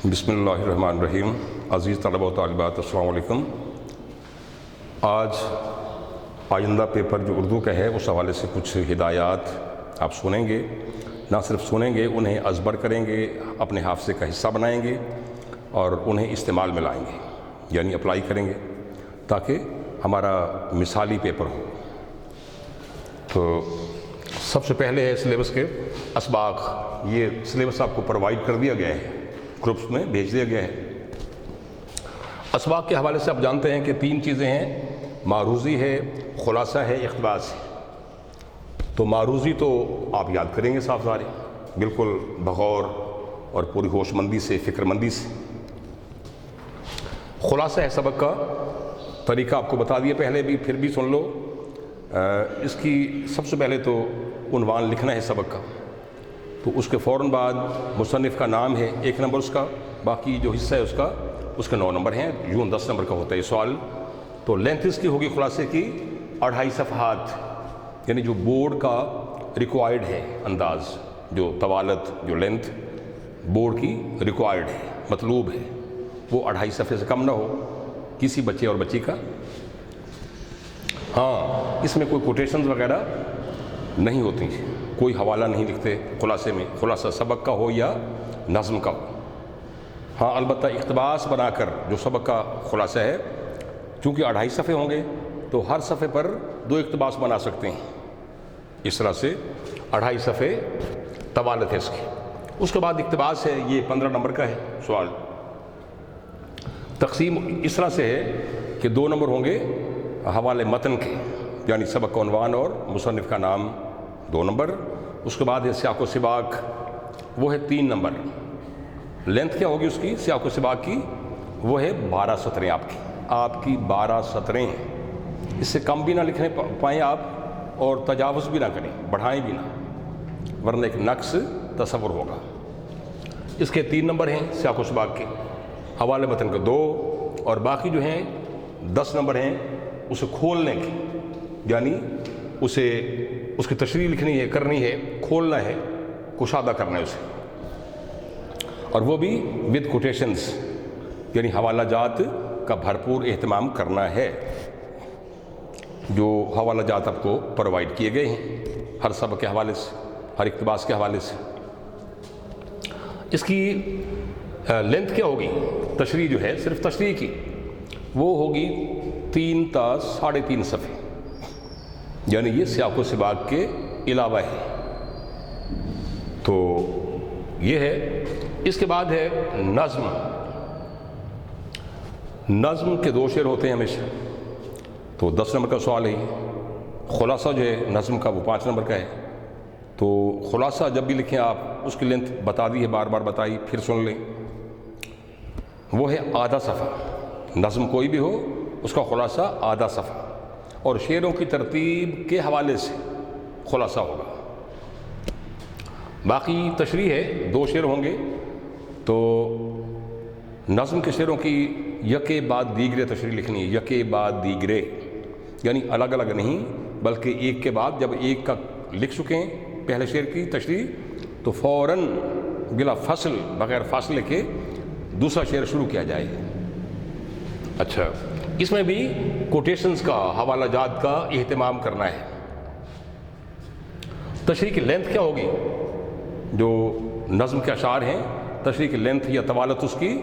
بسم اللہ الرحمن الرحیم۔ عزیز طلبہ و طالبات، السلام علیکم۔ آج آئندہ پیپر جو اردو کا ہے اس حوالے سے کچھ ہدایات آپ سنیں گے، نہ صرف سنیں گے، انہیں ازبر کریں گے، اپنے حافظے کا حصہ بنائیں گے اور انہیں استعمال میں لائیں گے، یعنی اپلائی کریں گے تاکہ ہمارا مثالی پیپر ہو۔ تو سب سے پہلے ہے سلیبس کے اسباق۔ یہ سلیبس آپ کو پرووائڈ کر دیا گیا ہے، گروپس میں بھیج دیا گیا ہے۔ اسباق کے حوالے سے آپ جانتے ہیں کہ 3 چیزیں ہیں، معروضی ہے، خلاصہ ہے، اقتباس ہے۔ تو معروضی تو آپ یاد کریں گے صاف ظاہر، بالکل بغور اور پوری ہوش مندی سے، فکر مندی سے۔ خلاصہ ہے سبق کا طریقہ آپ کو بتا دیا پہلے بھی، پھر بھی سن لو۔ اس کی سب سے پہلے تو عنوان لکھنا ہے سبق کا، تو اس کے فوراً بعد مصنف کا نام ہے 1 نمبر اس کا، باقی جو حصہ ہے اس کا 9 نمبر ہیں، یوں 10 نمبر کا ہوتا ہے یہ سوال۔ تو لینتھ اس کی ہوگی خلاصے کی 2.5 صفحات، یعنی جو بورڈ کا ریکوائرڈ ہے انداز، جو طوالت، جو لینتھ بورڈ کی ریکوائرڈ ہے، مطلوب ہے، وہ 2.5 صفحے سے کم نہ ہو کسی بچے اور بچی کا۔ ہاں، اس میں کوئی کوٹیشنز وغیرہ نہیں ہوتی، کوئی حوالہ نہیں لکھتے خلاصے میں، خلاصہ سبق کا ہو یا نظم کا ہو۔ ہاں البتہ اقتباس بنا کر جو سبق کا خلاصہ ہے، چونکہ 2.5 صفحے ہوں گے تو ہر صفحے پر 2 اقتباس بنا سکتے ہیں، اس طرح سے 2.5 صفحے طوالت ہے اس کی۔ اس کے بعد اقتباس ہے، یہ 15 نمبر کا ہے سوال۔ تقسیم اس طرح سے ہے کہ 2 نمبر ہوں گے حوالے متن کے، یعنی سبق کا عنوان اور مصنف کا نام 2 نمبر۔ اس کے بعد ہے سیاق و سباق، وہ ہے 3 نمبر۔ لینتھ کیا ہوگی اس کی سیاق و سباق کی؟ وہ ہے 12 سطریں آپ کی 12 سطریں۔ اس سے کم بھی نہ لکھنے پائیں آپ اور تجاوز بھی نہ کریں، بڑھائیں بھی نہ، ورنہ ایک نقص تصور ہوگا۔ اس کے 3 نمبر ہیں سیاق و سباق کے، حوالے متن کے 2، اور باقی جو ہیں 10 نمبر ہیں اسے کھولنے کے، یعنی اس کی تشریح لکھنی ہے، کرنی ہے، کھولنا ہے، کشادہ کرنا ہے اسے، اور وہ بھی ود کوٹیشنز، یعنی حوالہ جات کا بھرپور اہتمام کرنا ہے۔ جو حوالہ جات آپ کو پرووائڈ کیے گئے ہیں ہر سبق کے حوالے سے، ہر اقتباس کے حوالے سے۔ اس کی لینتھ کیا ہوگی؟ تشریح جو ہے صرف تشریح کی، وہ ہوگی 3 تا 3.5 صفحے، یعنی یہ سیاق و سباق کے علاوہ ہے۔ تو یہ ہے۔ اس کے بعد ہے نظم۔ نظم کے 2 شعر ہوتے ہیں ہمیشہ، تو 10 نمبر کا سوال ہے۔ خلاصہ جو ہے نظم کا وہ 5 نمبر کا ہے۔ تو خلاصہ جب بھی لکھیں آپ، اس کی لینتھ بتا دی ہے، بار بار بتائی، پھر سن لیں، وہ ہے آدھا صفحہ۔ نظم کوئی بھی ہو اس کا خلاصہ آدھا صفحہ، اور شعروں کی ترتیب کے حوالے سے خلاصہ ہوگا۔ باقی تشریح ہے، 2 شعر ہوں گے، تو نظم کے شعروں کی یکے بعد دیگرے تشریح لکھنی ہے، یکے بعد دیگرے، یعنی الگ الگ نہیں، بلکہ ایک کے بعد جب ایک کا لکھ چکے ہیں پہلے شعر کی تشریح، تو فوراً بلا فصل، بغیر فاصلے کے دوسرا شعر شروع کیا جائے۔ اچھا، اس میں بھی کوٹیشنز کا، حوالہ جات کا اہتمام کرنا ہے۔ تشریح کی لینتھ کیا ہوگی؟ جو نظم کے اشعار ہیں، تشریح کی لینتھ یا طوالت اس کی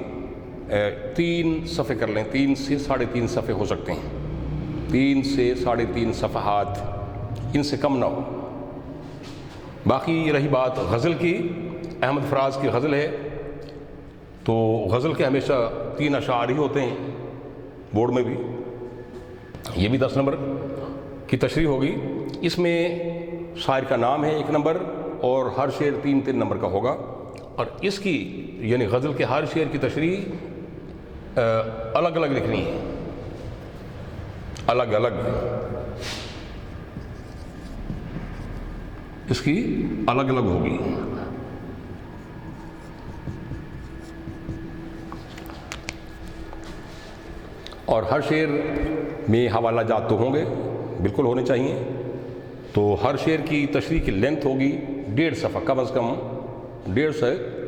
3 صفحے کر لیں، 3 سے 3.5 صفحے ہو سکتے ہیں، 3 سے 3.5 صفحات، ان سے کم نہ ہو۔ باقی رہی بات غزل کی، احمد فراز کی غزل ہے، تو غزل کے ہمیشہ 3 اشعار ہی ہوتے ہیں بورڈ میں بھی، یہ بھی 10 نمبر کی تشریح ہوگی۔ اس میں شاعر کا نام ہے 1 نمبر، اور ہر شعر 3 نمبر کا ہوگا، اور اس کی یعنی غزل کے ہر شعر کی تشریح الگ الگ لکھنی ہے، الگ الگ، اس کی الگ الگ ہوگی۔ اور ہر شعر میں حوالہ جات تو ہوں گے، بالکل ہونے چاہیے۔ تو ہر شعر کی تشریح کی لینتھ ہوگی 1.5 صفحہ، کم از کم 1.5 سے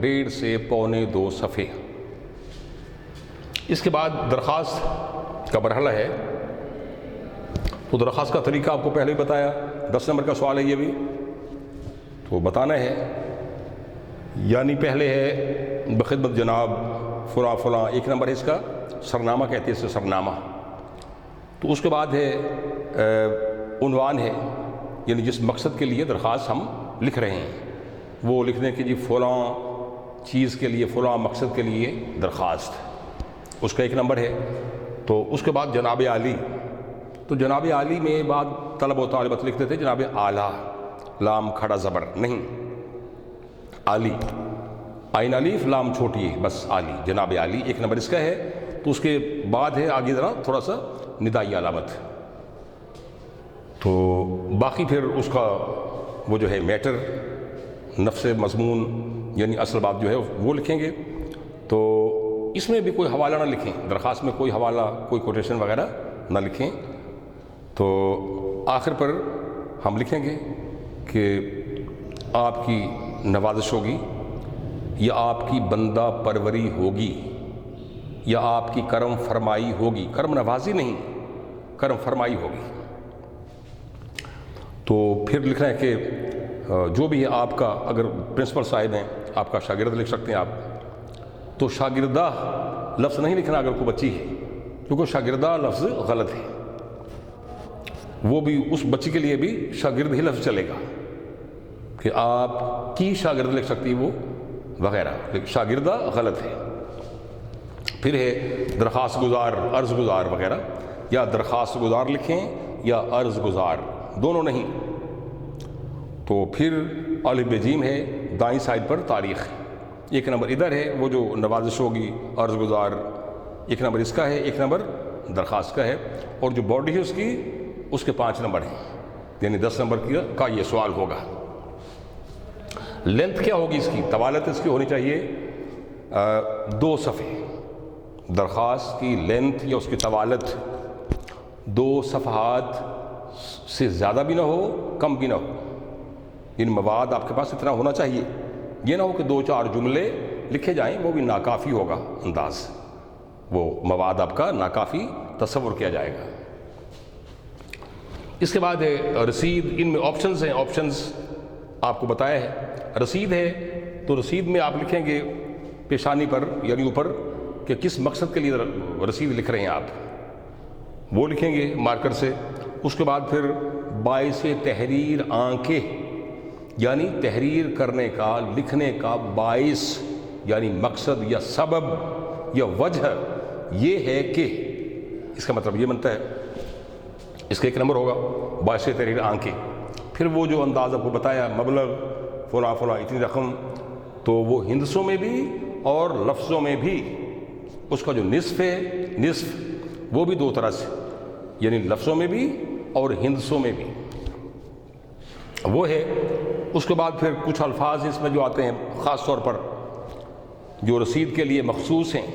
1.5 سے پونے 2 صفحے۔ اس کے بعد درخواست کا مرحلہ ہے، تو درخواست کا طریقہ آپ کو پہلے ہی بتایا، 10 نمبر کا سوال ہے یہ بھی، تو بتانا ہے، یعنی پہلے ہے بخدمت جناب فلاں فلاں، 1 نمبر ہے اس کا سرنامہ کہتے ہیں اسے، سرنامہ۔ تو اس کے بعد ہے عنوان ہے، یعنی جس مقصد کے لیے درخواست ہم لکھ رہے ہیں وہ لکھ دیں کہ جی فلاں چیز کے لیے، فلاں مقصد کے لیے درخواست، اس کا 1 نمبر ہے۔ تو اس کے بعد جناب عالی، تو جناب عالی میں بعد طلب و طالبت لکھتے تھے جناب اعلیٰ، لام کھڑا زبر نہیں، عالی، عین الف لام چھوٹی ہے بس، عالی، جناب عالی 1 نمبر اس کا ہے۔ تو اس کے بعد ہے آگے ذرا تھوڑا سا ندائی علامت، تو باقی پھر اس کا وہ جو ہے میٹر، نفس مضمون یعنی اصل بات جو ہے وہ لکھیں گے۔ تو اس میں بھی کوئی حوالہ نہ لکھیں، درخواست میں کوئی حوالہ، کوئی کوٹیشن وغیرہ نہ لکھیں۔ تو آخر پر ہم لکھیں گے کہ آپ کی نوازش ہوگی، یا آپ کی بندہ پروری ہوگی، یا آپ کی کرم فرمائی ہوگی، کرم نوازی نہیں، کرم فرمائی ہوگی۔ تو پھر لکھنا ہے کہ جو بھی ہے آپ کا، اگر پرنسپل صاحب ہیں آپ کا شاگرد لکھ سکتے ہیں آپ، تو شاگردہ لفظ نہیں لکھنا اگر کوئی بچی ہے، کیونکہ شاگردہ لفظ غلط ہے، وہ بھی اس بچی کے لیے بھی شاگرد ہی لفظ چلے گا، کہ آپ کی شاگرد لکھ سکتی وہ وغیرہ، لیکن شاگردہ غلط ہے۔ پھر ہے درخواست گزار، عرض گزار وغیرہ، یا درخواست گزار لکھیں یا عرض گزار، دونوں نہیں۔ تو پھر الف ب جیم ہے دائیں سائڈ پر تاریخ، 1 نمبر ادھر ہے وہ جو نوازش ہوگی، عرض گزار 1 نمبر اس کا ہے، 1 نمبر درخواست کا ہے، اور جو باڈی ہے اس کی، اس کے 5 نمبر ہیں، یعنی 10 نمبر کا یہ سوال ہوگا۔ لینتھ کیا ہوگی اس کی؟ طوالت اس کی ہونی چاہیے 2 صفحے، درخواست کی لینتھ یا اس کی طوالت 2 صفحات سے زیادہ بھی نہ ہو، کم بھی نہ ہو، یعنی مواد آپ کے پاس اتنا ہونا چاہیے، یہ نہ ہو کہ 2-4 جملے لکھے جائیں، وہ بھی ناکافی ہوگا انداز، وہ مواد آپ کا ناکافی تصور کیا جائے گا۔ اس کے بعد ہے رسید، ان میں آپشنز ہیں، آپشنز آپ کو بتایا ہے۔ رسید ہے تو رسید میں آپ لکھیں گے پیشانی پر یعنی اوپر کہ کس مقصد کے لیے رسید لکھ رہے ہیں آپ، وہ لکھیں گے مارکر سے۔ اس کے بعد پھر باعث تحریر آنکھیں، یعنی تحریر کرنے کا، لکھنے کا باعث یعنی مقصد یا سبب یا وجہ یہ ہے کہ، اس کا مطلب یہ بنتا ہے، اس کا 1 نمبر ہوگا باعث تحریر آنکھیں۔ پھر وہ جو انداز آپ کو بتایا، مبلغ فلاں فلاں اتنی رقم، تو وہ ہندسوں میں بھی اور لفظوں میں بھی، اس کا جو نصف ہے، نصف وہ بھی 2 طرح سے، یعنی لفظوں میں بھی اور ہندسوں میں بھی وہ ہے۔ اس کے بعد پھر کچھ الفاظ اس میں جو آتے ہیں خاص طور پر جو رسید کے لیے مخصوص ہیں،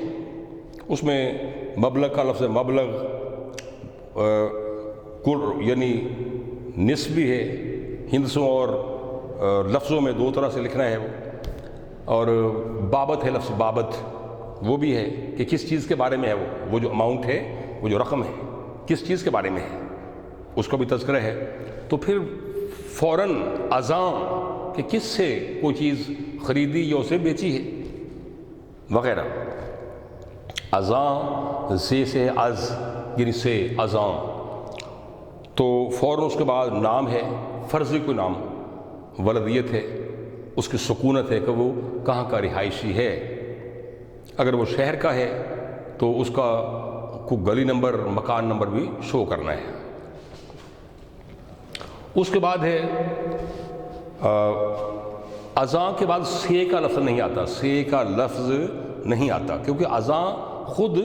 اس میں مبلغ کا لفظ مبلغ، یعنی نصف بھی ہے، ہندسوں اور لفظوں میں 2 طرح سے لکھنا ہے وہ، اور بابت ہے لفظ بابت، وہ بھی ہے کہ کس چیز کے بارے میں ہے، وہ جو اماؤنٹ ہے، وہ جو رقم ہے کس چیز کے بارے میں ہے، اس کا بھی تذکرہ ہے۔ تو پھر فوراً ازاں کہ کس سے کوئی چیز خریدی یا اسے بیچی ہے وغیرہ، ازاں سے از یعنی سے ازاں، تو فوراً اس کے بعد نام ہے، فرضی کوئی نام، ولدیت ہے، اس کی سکونت ہے کہ وہ کہاں کا رہائشی ہے، اگر وہ شہر کا ہے تو اس کا کوئی گلی نمبر، مکان نمبر بھی شو کرنا ہے۔ اس کے بعد ہے ازاں کے بعد سے کا لفظ نہیں آتا، سے کا لفظ نہیں آتا، کیونکہ ازاں خود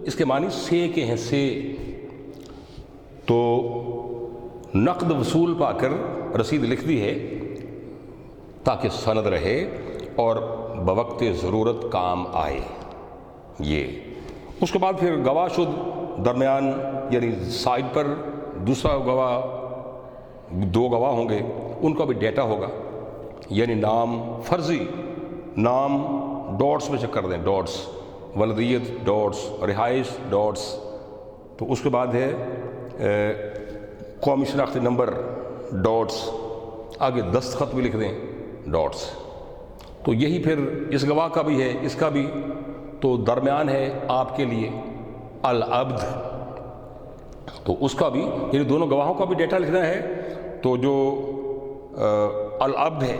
اس کے معنی سے کے ہیں، سے، تو نقد وصول پا کر رسید لکھ دی ہے تاکہ سند رہے اور بوقت ضرورت کام آئے یہ۔ اس کے بعد پھر گواہ شد درمیان یعنی سائڈ پر دوسرا گواہ، 2 گواہ ہوں گے، ان کا بھی ڈیٹا ہوگا، یعنی نام فرضی نام ڈاٹس میں چیک کر دیں، ڈاٹس، ولدیت ڈاٹس، رہائش ڈاٹس، تو اس کے بعد ہے قومی شناختی نمبر ڈاٹس، آگے دستخط بھی لکھ دیں ڈاٹس۔ تو یہی پھر اس گواہ کا بھی ہے، اس کا بھی، تو درمیان ہے آپ کے لیے العبد، تو اس کا بھی، یعنی دونوں گواہوں کا بھی ڈیٹا لکھنا ہے، تو جو العبد ہے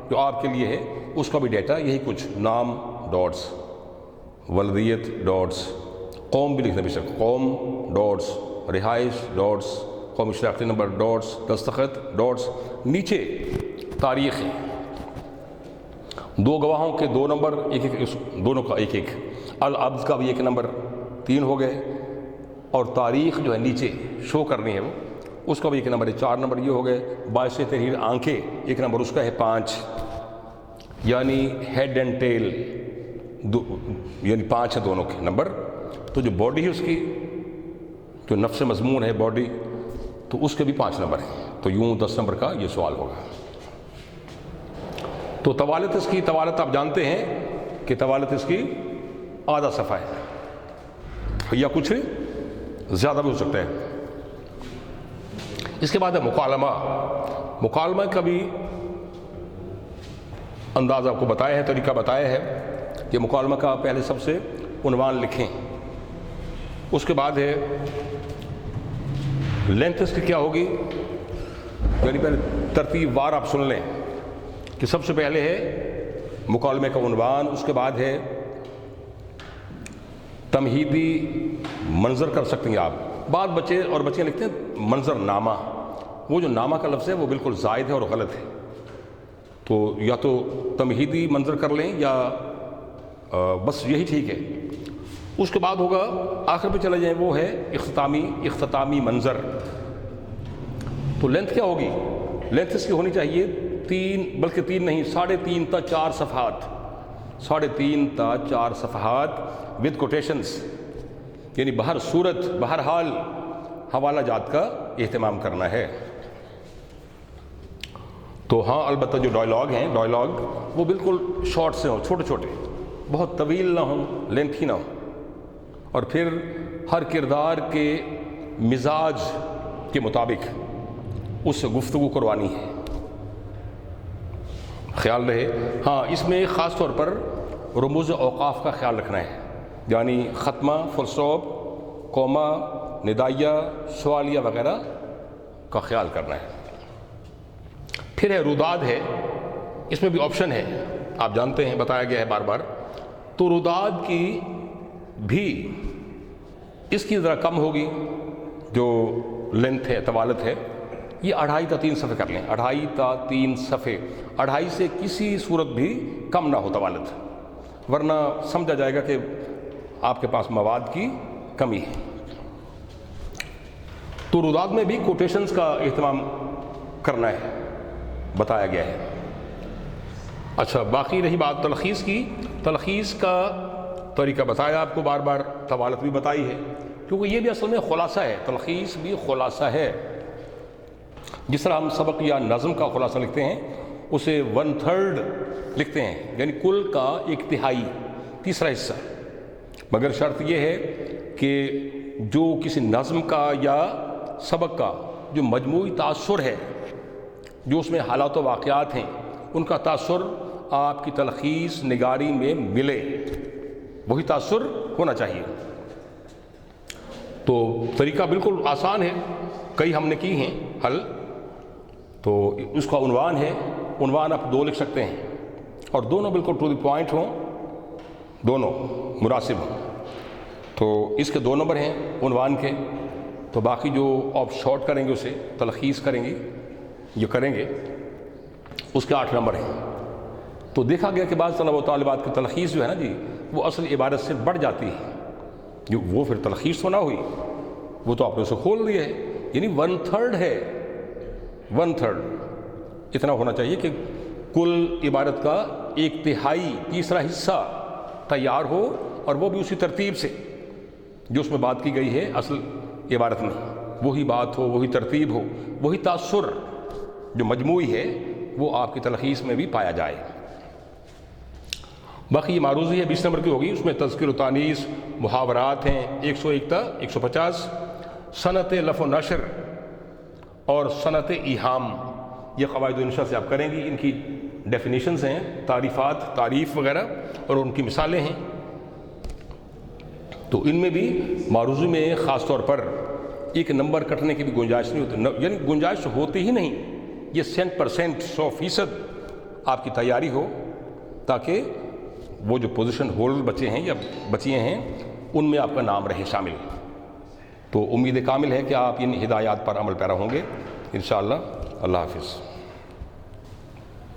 جو آپ کے لیے ہے اس کا بھی ڈیٹا یہی کچھ، نام ڈاٹس، ولدیت ڈاٹس، قوم بھی لکھنا بے شک، قوم ڈاٹس، رہائش ڈاٹس، قومی شناختی نمبر ڈاٹس، دستخط ڈاٹس، نیچے تاریخ ہے، دو گواہوں کے دو نمبر، ایک ایک، دونوں کا ایک ایک، العبد کا بھی ایک نمبر، 3 ہو گئے، اور تاریخ جو ہے نیچے شو کرنی ہے وہ، اس کا بھی ایک نمبر ہے، 4 نمبر یہ ہو گئے، باعث تحریر آنکھیں ایک نمبر اس کا ہے 5، یعنی ہیڈ اینڈ ٹیل یعنی 5 ہے دونوں کے نمبر، تو جو باڈی ہے اس کی، جو نفس مضمون ہے باڈی، تو اس کے بھی 5 نمبر ہیں، تو یوں 10 نمبر کا یہ سوال ہوگا۔ تو طوالت اس کی، طوالت آپ جانتے ہیں کہ طوالت اس کی آدھا صفحہ ہے یا کچھ زیادہ بھی ہو سکتا ہے۔ اس کے بعد ہے مکالمہ، مکالمہ کا بھی انداز آپ کو بتایا ہے، طریقہ بتایا ہے کہ مکالمہ کا پہلے سب سے عنوان لکھیں، اس کے بعد ہے لینتھ اس کی کیا ہوگی، یعنی پہلے ترتیب وار آپ سن لیں کہ سب سے پہلے ہے مکالمے کا عنوان، اس کے بعد ہے تمہیدی منظر کر سکتے ہیں آپ، بعض بچے اور بچیاں لکھتے ہیں منظر نامہ، وہ جو نامہ کا لفظ ہے وہ بالکل زائد ہے اور غلط ہے، تو یا تو تمہیدی منظر کر لیں یا بس یہی ٹھیک ہے۔ اس کے بعد ہوگا آخر پہ چلے جائیں، وہ ہے اختتامی منظر، تو لینتھ کیا ہوگی، لینتھ اس کی ہونی چاہیے 3 بلکہ 3 نہیں 3.5 تا 4 صفحات، 3.5 تا 4 صفحات ود کوٹیشنز، یعنی بہر صورت بہرحال حوالہ جات کا اہتمام کرنا ہے۔ تو ہاں البتہ جو ڈائلاگ ہیں، ڈائلاگ وہ بالکل شارٹ سے ہوں، چھوٹے چھوٹے، بہت طویل نہ ہوں، لینتھی نہ ہوں، اور پھر ہر کردار کے مزاج کے مطابق اس سے گفتگو کروانی ہے، خیال رہے۔ ہاں اس میں خاص طور پر رموز اوقاف کا خیال رکھنا ہے، یعنی ختمہ، فل اسٹاپ، کوما، ندائیہ، سوالیہ وغیرہ کا خیال کرنا ہے۔ پھر ہے روداد ہے، اس میں بھی آپشن ہے، آپ جانتے ہیں بتایا گیا ہے بار بار، تو روداد کی بھی اس کی ذرا کم ہوگی، جو لینتھ ہے طوالت ہے، یہ 2.5 تا 3 صفحے کر لیں، 2.5 تا 3 صفحے، 2.5 سے کسی صورت بھی کم نہ ہو طوالت، ورنہ سمجھا جائے گا کہ آپ کے پاس مواد کی کمی ہے۔ تو روداد میں بھی کوٹیشنز کا اہتمام کرنا ہے، بتایا گیا ہے۔ اچھا، باقی رہی بات تلخیص کی، تلخیص کا طریقہ بتایا آپ کو بار بار، طوالت بھی بتائی ہے، کیونکہ یہ بھی اصل میں خلاصہ ہے، تلخیص بھی خلاصہ ہے، جس طرح ہم سبق یا نظم کا خلاصہ لکھتے ہیں اسے 1/3 لکھتے ہیں، یعنی کل کا 1/3، تیسرا حصہ، مگر شرط یہ ہے کہ جو کسی نظم کا یا سبق کا جو مجموعی تاثر ہے، جو اس میں حالات و واقعات ہیں، ان کا تاثر آپ کی تلخیص نگاری میں ملے، وہی تاثر ہونا چاہیے۔ تو طریقہ بالکل آسان ہے، کئی ہم نے کی ہیں حل، تو اس کا عنوان ہے، عنوان آپ 2 لکھ سکتے ہیں، اور دونوں بالکل ٹو دی پوائنٹ ہوں، دونوں مناسب ہوں، تو اس کے 2 نمبر ہیں عنوان کے، تو باقی جو آپ شارٹ کریں گے اسے تلخیص کریں گے، یہ کریں گے، اس کے 8 نمبر ہیں۔ تو دیکھا گیا کہ بعض طلبہ و طالبات کی تلخیص جو ہے نا جی، وہ اصل عبارت سے بڑھ جاتی ہے، جو وہ پھر تلخیص تو نہ ہوئی، وہ تو آپ نے اسے کھول دیا ہے، یعنی 1/3 ہے، 1/3 اتنا ہونا چاہیے کہ کل عبارت کا 1/3 تیسرا حصہ تیار ہو، اور وہ بھی اسی ترتیب سے جو اس میں بات کی گئی ہے اصل عبارت میں، وہی بات ہو، وہی ترتیب ہو، وہی تاثر جو مجموعی ہے وہ آپ کی تلخیص میں بھی پایا جائے۔ باقی یہ معروضی ہے 20 نمبر کی ہوگی، اس میں تذکر و تانیث، محاورات ہیں 101 تا 150، صنعت لف و نشر اور صنعت ایہام، یہ قواعد و انشاء سے آپ کریں گی۔ ان کی ڈیفینیشنز ہیں، تعریفات، تعریف وغیرہ، اور ان کی مثالیں ہیں۔ تو ان میں بھی معروضی میں خاص طور پر ایک نمبر کٹنے کی بھی گنجائش نہیں ہوتی، یعنی گنجائش ہوتی ہی نہیں، یہ 100% 100% آپ کی تیاری ہو، تاکہ وہ جو پوزیشن ہولڈر بچے ہیں یا بچیاں ہیں ان میں آپ کا نام رہے شامل۔ تو امید کامل ہے کہ آپ ان ہدایات پر عمل پیرا ہوں گے انشاءاللہ۔ اللہ حافظ۔